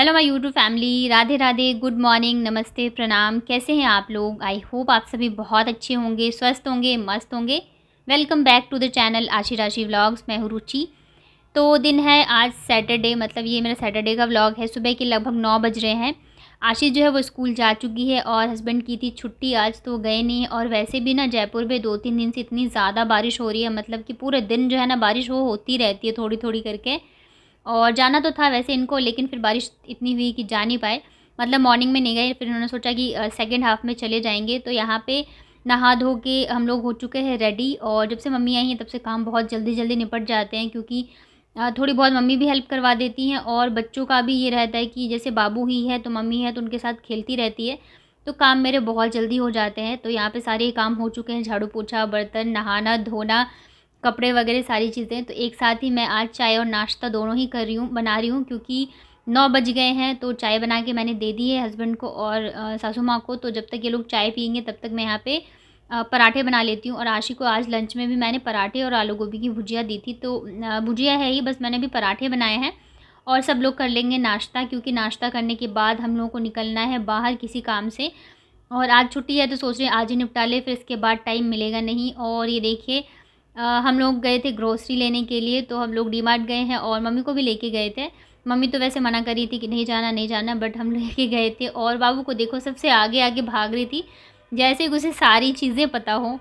Hello my YouTube family, Radhe Radhe, good morning, नमस्ते, प्रणाम। कैसे हैं आप लोग? आई होप आप सभी बहुत अच्छे होंगे, स्वस्थ होंगे, मस्त होंगे। Welcome back to the channel Aashi Rashi vlogs. मैं हूँ रुचि। तो दिन है आज सैटरडे, मतलब ये मेरा सैटरडे का व्लॉग है। सुबह के लगभग 9 बज रहे हैं। आशी जो है वो स्कूल जा चुकी है और हस्बैंड की थी छुट्टी आज, तो गए नहीं। और वैसे भी ना जयपुर में 2-3 दिन से इतनी ज़्यादा बारिश हो रही है, मतलब कि पूरे दिन जो है ना बारिश वो होती रहती है थोड़ी थोड़ी करके। और जाना तो था वैसे इनको, लेकिन फिर बारिश इतनी हुई कि जा नहीं पाए। मतलब मॉर्निंग में नहीं गए, फिर उन्होंने सोचा कि सेकंड हाफ़ में चले जाएँगे। तो यहाँ पे नहा धो के हम लोग हो चुके हैं रेडी। और जब से मम्मी आई हैं तब से काम बहुत जल्दी-जल्दी निपट जाते हैं, क्योंकि थोड़ी बहुत मम्मी भी हेल्प करवा देती हैं। और बच्चों का भी ये रहता है कि जैसे बाबू ही है तो मम्मी है तो उनके साथ खेलती रहती है, तो काम मेरे बहुत जल्दी हो जाते हैं। तो यहाँ पे सारे काम हो चुके हैं, झाड़ू पोछा, बर्तन, नहाना धोना, कपड़े वगैरह सारी चीज़ें। तो एक साथ ही मैं आज चाय और नाश्ता दोनों ही कर रही हूँ, बना रही हूँ, क्योंकि 9 बज गए हैं। तो चाय बना के मैंने दे दी है हस्बैंड को और सासू माँ को। तो जब तक ये लोग चाय पियेंगे तब तक मैं यहाँ पे पराठे बना लेती हूँ। और आशी को आज लंच में भी मैंने पराठे और आलू गोभी की भुजिया दी थी। तो भुजिया है ही, बस मैंने भी पराठे बनाए हैं। और सब लोग कर लेंगे नाश्ता, क्योंकि नाश्ता करने के बाद हम लोगों को निकलना है बाहर किसी काम से। और आज छुट्टी है तो सोच रहे हैं आज ही निपटा ले, फिर इसके बाद टाइम मिलेगा नहीं। और ये देखिए हम लोग गए थे ग्रोसरी लेने के लिए, तो हम लोग डीमार्ट गए हैं और मम्मी को भी लेके गए थे। मम्मी तो वैसे मना कर रही थी कि नहीं जाना नहीं जाना, बट हम लेके गए थे। और बाबू को देखो सबसे आगे आगे भाग रही थी, जैसे कि उसे सारी चीज़ें पता हो।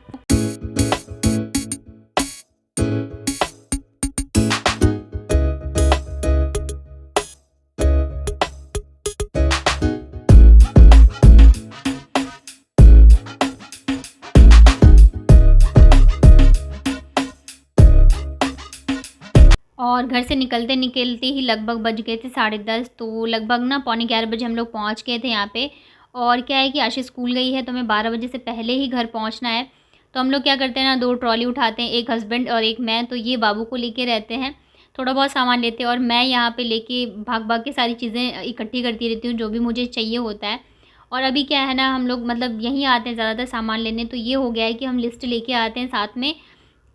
और घर से निकलते निकलते ही लगभग बज गए थे 10:30। तो लगभग ना पौने 11 बजे हम लोग पहुंच गए थे यहाँ पे। और क्या है कि आशी स्कूल गई है तो हमें 12 बजे से पहले ही घर पहुंचना है। तो हम लोग क्या करते हैं ना, 2 ट्रॉली उठाते हैं, एक हस्बैंड और एक मैं। तो ये बाबू को लेके रहते हैं, थोड़ा बहुत सामान लेते हैं और मैं यहाँ पे लेके भाग भाग के सारी चीज़ें इकट्ठी करती रहती हूँ जो भी मुझे चाहिए होता है। और अभी क्या है ना, हम लोग मतलब यहीं आते हैं ज़्यादातर सामान लेने। तो ये हो गया है कि हम लिस्ट लेके आते हैं साथ में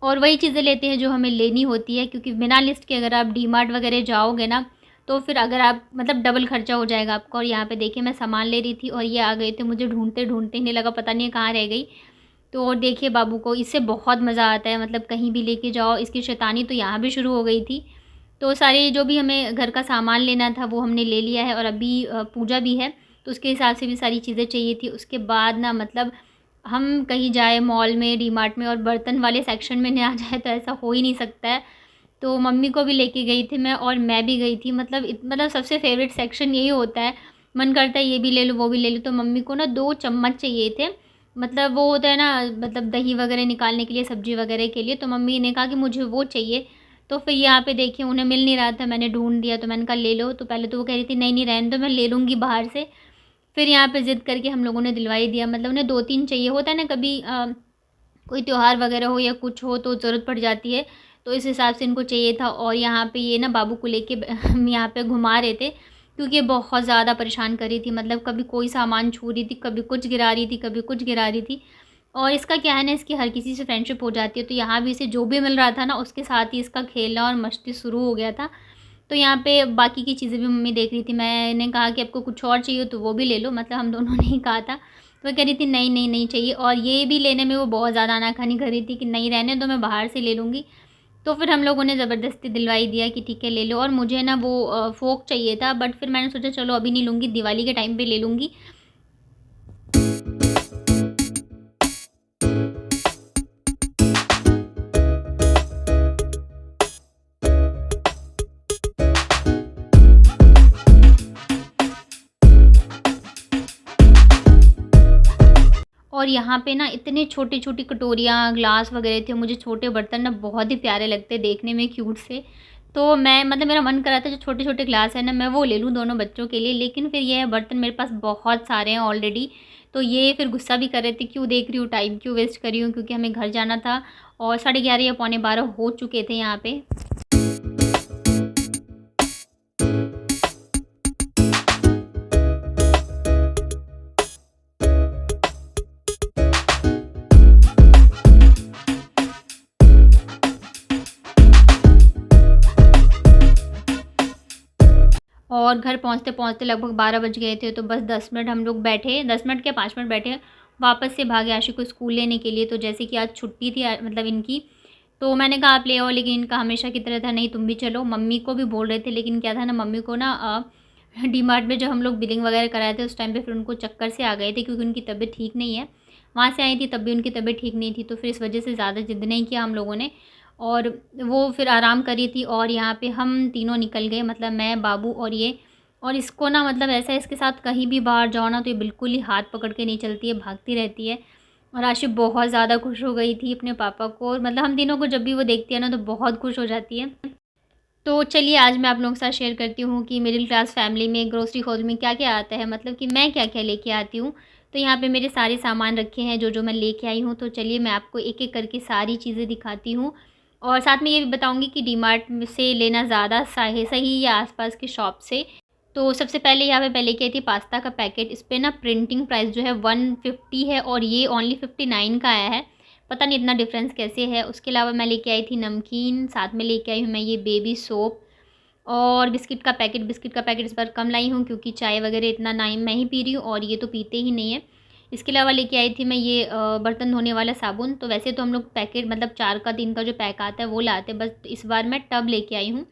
और वही चीज़ें लेते हैं जो हमें लेनी होती है, क्योंकि बिना लिस्ट के अगर आप डीमार्ट वगैरह जाओगे ना, तो फिर अगर आप मतलब डबल खर्चा हो जाएगा आपका। और यहाँ पे देखिए मैं सामान ले रही थी और ये आ गए थे, मुझे ढूंढते ढूंढते इन्हें लगा पता नहीं कहाँ रह गई। तो और देखिए बाबू को इससे बहुत मज़ा आता है, मतलब कहीं भी लेके जाओ, इसकी शैतानी तो यहाँ भी शुरू हो गई थी। तो सारे जो भी हमें घर का सामान लेना था वो हमने ले लिया है। और अभी पूजा भी है तो उसके हिसाब से भी सारी चीज़ें चाहिए थी। उसके बाद ना मतलब हम कहीं जाए मॉल में, डीमार्ट में और बर्तन वाले सेक्शन में ना आ जाए तो ऐसा हो ही नहीं सकता है। तो मम्मी को भी लेके गई थी मैं और मैं भी गई थी। मतलब सबसे फ़ेवरेट सेक्शन यही होता है, मन करता है ये भी ले लो वो भी ले लो। तो मम्मी को ना 2 चम्मच चाहिए थे, मतलब वो होता है ना, मतलब दही वगैरह निकालने के लिए, सब्ज़ी वगैरह के लिए। तो मम्मी ने कहा कि मुझे वो चाहिए। तो फिर यहाँ पे देखिए उन्हें मिल नहीं रहा था, मैंने ढूँढ दिया तो मैंने कहा ले लो। तो पहले तो वो कह रही थी नहीं नहीं रहने दो, मैं ले लूँगी बाहर से। फिर यहाँ पे ज़िद करके हम लोगों ने दिलवा ही दिया। मतलब उन्हें 2-3 चाहिए होता है ना, कभी कोई त्योहार वगैरह हो या कुछ हो तो ज़रूरत पड़ जाती है। तो इस हिसाब से इनको चाहिए था। और यहाँ पे ये ना बाबू को लेके हम यहाँ पे घुमा रहे थे, क्योंकि ये बहुत ज़्यादा परेशान कर रही थी। मतलब कभी कोई सामान छू रही थी, कभी कुछ गिरा रही थी, कभी कुछ गिरा रही थी। और इसका क्या है ना, इसकी हर किसी से फ्रेंडशिप हो जाती है। तो यहाँ भी इसे जो भी मिल रहा था ना उसके साथ ही इसका खेलना और मस्ती शुरू हो गया था। तो यहाँ पे बाकी की चीज़ें भी मम्मी देख रही थी। मैंने कहा कि आपको कुछ और चाहिए तो वो भी ले लो, मतलब हम दोनों ने ही कहा था। तो वो कह रही थी नहीं नहीं नहीं चाहिए। और ये भी लेने में वो बहुत ज़्यादा आनाकानी कर रही थी कि नहीं रहने दो, मैं बाहर से ले लूँगी। तो फिर हम लोगों ने ज़बरदस्ती दिलवाई दिया कि ठीक है ले लो। और मुझे ना वो फ़ोक चाहिए था, बट फिर मैंने सोचा चलो अभी नहीं लूँगी, दिवाली के टाइम पे ले लूँगी। और यहाँ पे ना इतने छोटी-छोटी कटोरियाँ, ग्लास वगैरह थे। मुझे छोटे बर्तन ना बहुत ही प्यारे लगते हैं देखने में, क्यूट से। तो मैं मतलब मेरा मन कर रहा था जो छोटे-छोटे ग्लास है ना मैं वो ले लूँ दोनों बच्चों के लिए। लेकिन फिर ये है बर्तन मेरे पास बहुत सारे हैं ऑलरेडी। तो ये फिर गुस्सा भी कर रहे थे, क्यों देख रही हूँ, टाइम क्यों वेस्ट कर रही हूँ, क्योंकि हमें घर जाना था। और 11:30 या पौने 12 हो चुके थे यहाँ पे। और और घर पहुँचते-पहुँचते लगभग 12 बज गए थे। तो बस 10 मिनट हम लोग बैठे, 10 मिनट क्या 5 मिनट बैठे, वापस से भागे आशी को स्कूल लेने के लिए। तो जैसे कि आज छुट्टी थी मतलब इनकी, तो मैंने कहा आप ले आओ, लेकिन इनका हमेशा की तरह था नहीं तुम भी चलो। मम्मी को भी बोल रहे थे, लेकिन क्या था ना, मम्मी को ना डीमार्ट में जब हम लोग बिलिंग वगैरह कराए थे उस टाइम पे फिर उनको चक्कर से आ गए थे, क्योंकि उनकी तबीयत ठीक नहीं है। वहाँ से आई थी तब भी उनकी तबीयत ठीक नहीं थी, तो फिर इस वजह से ज़्यादा ज़िद नहीं किया हम लोगों ने, और वो फिर आराम करी थी। और यहाँ पे हम तीनों निकल गए, मतलब मैं, बाबू और ये। और इसको ना मतलब ऐसा है, इसके साथ कहीं भी बाहर जाओ ना तो ये बिल्कुल ही हाथ पकड़ के नहीं चलती है, भागती रहती है। और आशी बहुत ज़्यादा खुश हो गई थी अपने पापा को, और मतलब हम तीनों को जब भी वो देखती है ना तो बहुत खुश हो जाती है। तो चलिए आज मैं आप लोगों के साथ शेयर करती हूँ कि मिडिल क्लास फैमिली में ग्रोसरी हॉल में क्या-क्या आता है, मतलब कि मैं क्या-क्या लेके आती हूँ। तो यहाँ पे मेरे सारे सामान रखे हैं जो-जो मैं लेके आई हूँ। तो चलिए मैं आपको एक-एक करके सारी चीज़ें दिखाती हूँ, और साथ में ये भी बताऊँगी कि डीमार्ट से लेना ज़्यादा सही या आस-पास की शॉप से। तो सबसे पहले यहाँ पे मैं लेके आई थी पास्ता का पैकेट। इस पे ना प्रिंटिंग प्राइस जो है 150 है, और ये ओनली 59 का आया है। पता नहीं इतना डिफरेंस कैसे है। उसके अलावा मैं लेके आई थी नमकीन, साथ में लेके आई हूँ मैं ये बेबी सोप, और बिस्किट का पैकेट। बिस्किट का पैकेट इस बार कम लाई हूँ, क्योंकि चाय वगैरह इतना ना ही मैं ही पी रही हूँ, और ये तो पीते ही नहीं है। इसके अलावा लेके आई थी मैं ये बर्तन धोने वाला साबुन। तो वैसे तो हम लोग पैकेट मतलब 4 का 3 का जो पैक आता है वो लाते हैं, बस इस बार मैं टब लेके आई हूँ।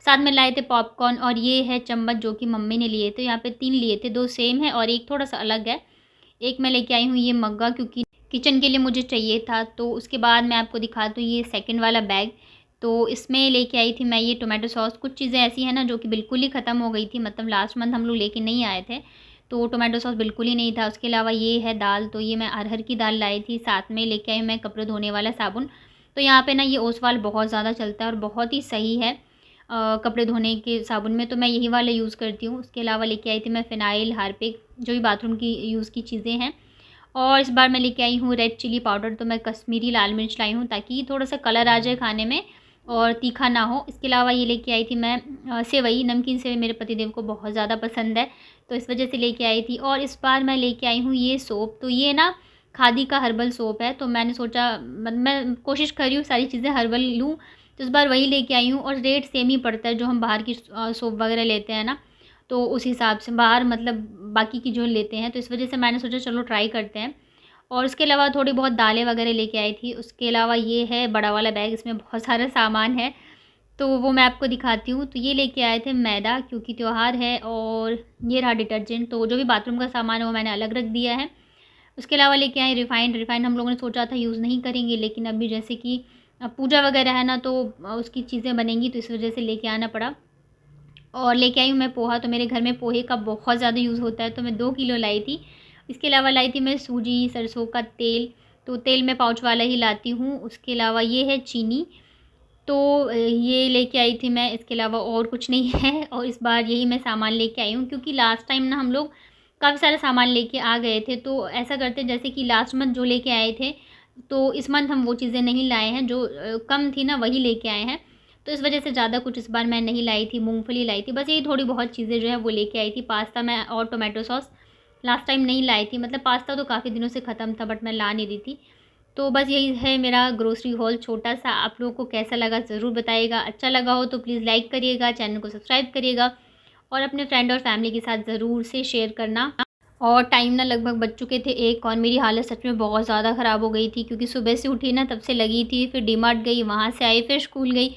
साथ में लाए थे पॉपकॉर्न, और ये है चम्मच जो कि मम्मी ने लिए थे। यहाँ पे 3 लिए थे, 2 सेम है और एक थोड़ा-सा अलग है। एक मैं लेके आई हूँ ये मग्गा, क्योंकि किचन के लिए मुझे चाहिए था। तो उसके बाद मैं आपको दिखाती हूँ ये सेकंड वाला बैग। तो इसमें लेके आई थी मैं ये टोमेटो सॉस। कुछ चीज़ें ऐसी हैं ना जो कि बिल्कुल ही ख़त्म हो गई थी, मतलब लास्ट मंथ हम लोग लेके नहीं आए थे, तो टोमेटो सॉस बिल्कुल ही नहीं था। उसके अलावा ये है दाल, तो ये मैं अरहर की दाल लाई थी। साथ में लेके आई मैं कपड़े धोने वाला साबुन। तो यहाँ पे ना ये ओसवाल बहुत ज़्यादा चलता है और बहुत ही सही है कपड़े धोने के साबुन में, तो मैं यही वाला यूज़ करती हूँ। उसके अलावा लेके आई थी मैं फ़िनाइल, हार्पिक, जो भी बाथरूम की यूज़ की चीज़ें हैं। और इस बार मैं लेके आई हूँ रेड चिली पाउडर। तो मैं कश्मीरी लाल मिर्च लाई हूँ ताकि थोड़ा-सा कलर आ जाए खाने में और तीखा ना हो। इसके अलावा ये लेके आई थी मैं सेवई, नमकीन सेवई मेरे पतिदेव को बहुत ज़्यादा पसंद है, तो इस वजह से लेके आई थी। और इस बार मैं लेके आई हूँ ये सोप। तो ये ना खादी का हर्बल सोप है, तो मैंने सोचा मैं कोशिश कर रही हूँ सारी चीज़ें हर्बल लूँ, तो इस बार वही लेके आई हूँ। और रेट सेम ही पड़ता है जो हम बाहर की सोप वगैरह लेते हैं ना, तो उस हिसाब से बाहर मतलब बाकी की जो लेते हैं, तो इस वजह से मैंने सोचा चलो ट्राई करते हैं। और उसके अलावा थोड़ी बहुत दालें वगैरह लेके आई थी। उसके अलावा ये है बड़ा वाला बैग, इसमें बहुत सारा सामान है, तो वो मैं आपको दिखाती हूँ। तो ये लेके आए थे मैदा, क्योंकि त्योहार है। और ये रहा डिटर्जेंट, तो जो भी बाथरूम का सामान है वो मैंने अलग रख दिया है। उसके अलावा लेके आए रिफ़ाइंड। रिफ़ाइंड हम लोगों ने सोचा था यूज़ नहीं करेंगे, लेकिन अभी जैसे कि पूजा वगैरह है ना, तो उसकी चीज़ें बनेंगी, तो इस वजह से लेके आना पड़ा। और लेके आई हूँ मैं पोहा। तो मेरे घर में पोहे का बहुत ज़्यादा यूज़ होता है, तो मैं 2 किलो लाई थी। इसके अलावा लाई थी मैं सूजी, सरसों का तेल, तो तेल मैं पाउच वाला ही लाती हूँ। उसके अलावा ये है चीनी, तो ये लेके आई थी मैं। इसके अलावा और कुछ नहीं है, और इस बार यही मैं सामान लेके आई हूँ, क्योंकि लास्ट टाइम ना हम लोग काफ़ी सारा सामान लेके आ गए थे। तो ऐसा करते हैं जैसे कि लास्ट मंथ जो लेके आए थे, तो इस मंथ हम वो चीज़ें नहीं लाए हैं, जो कम थी ना वही लेके आए हैं। तो इस वजह से ज़्यादा कुछ इस बार मैं नहीं लाई थी। मूँगफली लाई थी, बस यही थोड़ी बहुत चीज़ें जो है वो लेके आई थी। पास्ता मैं और टोमेटो सॉस लास्ट टाइम नहीं लाई थी, मतलब पास्ता तो काफ़ी दिनों से ख़त्म था, बट मैं ला नहीं रही थी। तो बस यही है मेरा ग्रोसरी हॉल छोटा-सा। आप लोगों को कैसा लगा ज़रूर बताइएगा। अच्छा लगा हो तो प्लीज़ लाइक करिएगा, चैनल को सब्सक्राइब करिएगा, और अपने फ्रेंड और फैमिली के साथ ज़रूर से शेयर करना। और टाइम ना लगभग बज चुके थे 1, और मेरी हालत सच में बहुत ज़्यादा ख़राब हो गई थी, क्योंकि सुबह से उठी ना तब से लगी थी, फिर डीमार्ट गई, वहाँ से आई, फिर स्कूल गई,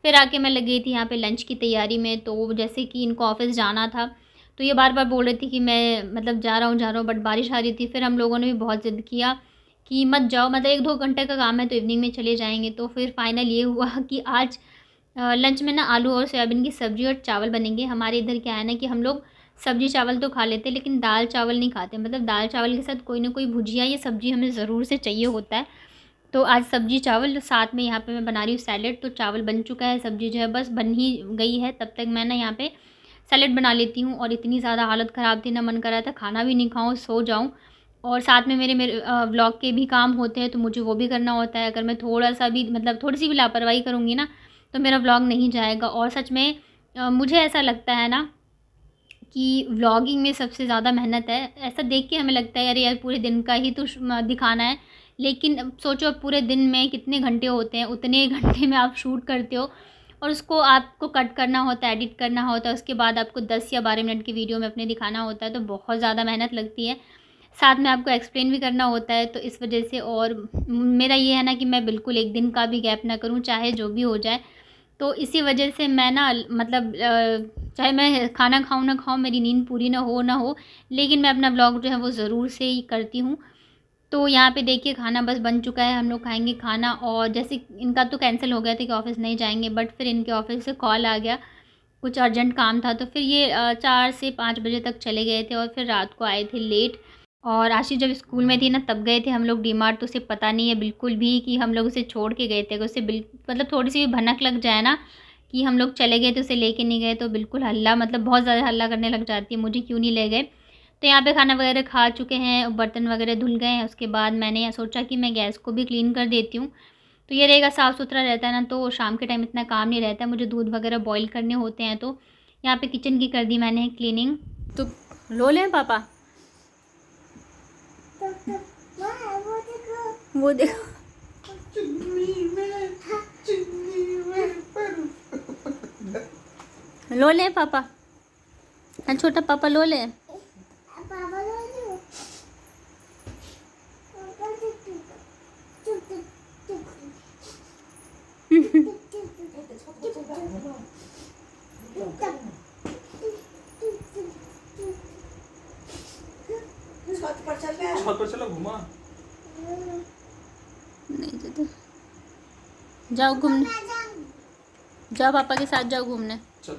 फिर आके मैं लग गई थी यहाँ पे लंच की तैयारी में। तो जैसे कि इनको ऑफ़िस जाना था, तो ये बार-बार बोल रही थी कि मैं मतलब जा रहा हूँ, बट बारिश आ रही थी। फिर हम लोगों ने भी बहुत ज़िद किया कि मत जाओ, मतलब 1-2 घंटे का काम है तो इवनिंग में चले जाएँगे। तो फिर फाइनल ये हुआ कि आज लंच में ना आलू और सोयाबीन की सब्ज़ी और चावल बनेंगे। हमारे इधर क्या है ना कि हम लोग सब्ज़ी चावल तो खा लेते हैं, लेकिन दाल चावल नहीं खाते। मतलब दाल चावल के साथ कोई ना कोई भुजिया या सब्ज़ी हमें ज़रूर से चाहिए होता है। तो आज सब्ज़ी चावल, साथ में यहाँ पे मैं बना रही हूँ सैलेड। तो चावल बन चुका है, सब्ज़ी जो है बस बन ही गई है। तब तक मैं ना यहाँ पे सैलेड बना लेती हूँ। और इतनी ज़्यादा हालत ख़राब थी ना, मन कर रहा था खाना भी नहीं खाऊँ, सो जाऊँ। और साथ में मेरे मेरे व्लॉग के भी काम होते हैं, तो मुझे वो भी करना होता है। अगर मैं थोड़ा-सा भी मतलब थोड़ी-सी भी लापरवाही करूँगी ना, तो मेरा व्लॉग नहीं जाएगा। और सच में मुझे ऐसा लगता है ना कि व्लॉगिंग में सबसे ज़्यादा मेहनत है। ऐसा देख के हमें लगता है अरे यार पूरे दिन का ही तो दिखाना है, लेकिन अब सोचो पूरे दिन में कितने घंटे होते हैं, उतने घंटे में आप शूट करते हो, और उसको आपको कट करना होता है, एडिट करना होता है, उसके बाद आपको 10 या 12 मिनट की वीडियो में अपने दिखाना होता है, तो बहुत ज़्यादा मेहनत लगती है। साथ में आपको एक्सप्लेन भी करना होता है, तो इस वजह से। और मेरा ये है ना कि मैं बिल्कुल एक दिन का भी गैप ना करूँ, चाहे जो भी हो जाए। तो इसी वजह से मैं ना मतलब चाहे मैं खाना खाऊँ ना खाऊँ, मेरी नींद पूरी ना हो, लेकिन मैं अपना व्लॉग जो है वो ज़रूर से ही करती हूँ। तो यहाँ पे देखिए खाना बस बन चुका है, हम लोग खाएँगे खाना। और जैसे इनका तो कैंसिल हो गया था कि ऑफ़िस नहीं जाएँगे, बट फिर इनके ऑफ़िस से कॉल आ गया, कुछ अर्जेंट काम था, तो फिर ये 4 से 5 बजे तक चले गए थे और फिर रात को आए थे लेट। और आशीष जब स्कूल में थी ना तब गए थे हम लोग डीमार्ट, तो उसे पता नहीं है बिल्कुल भी कि हम लोग उसे छोड़ के गए थे। अगर उसे मतलब थोड़ी-सी भी भनक लग जाए ना कि हम लोग चले गए थे, उसे लेके नहीं गए, तो बिल्कुल हल्ला, मतलब बहुत ज़्यादा हल्ला करने लग जाती है, मुझे क्यों नहीं ले गए। तो यहाँ पे खाना वगैरह खा चुके हैं, बर्तन वगैरह धुल गए हैं। उसके बाद मैंने यहाँ सोचा कि मैं गैस को भी क्लीन कर देती हूँ, तो ये रहेगा, साफ़-सुथरा रहता है ना, तो शाम के टाइम इतना काम नहीं रहता है। मुझे दूध वगैरह बॉयल करने होते हैं, तो यहाँ पे किचन की कर दी मैंने क्लीनिंग। तो लो लें पापा, वो देखो लो लें पापा, हाँ छोटा पापा लो लें। छत पर चलो घुमा। नहीं देते, जाओ घूमने, जाओ पापा के साथ जाओ घूमने। चल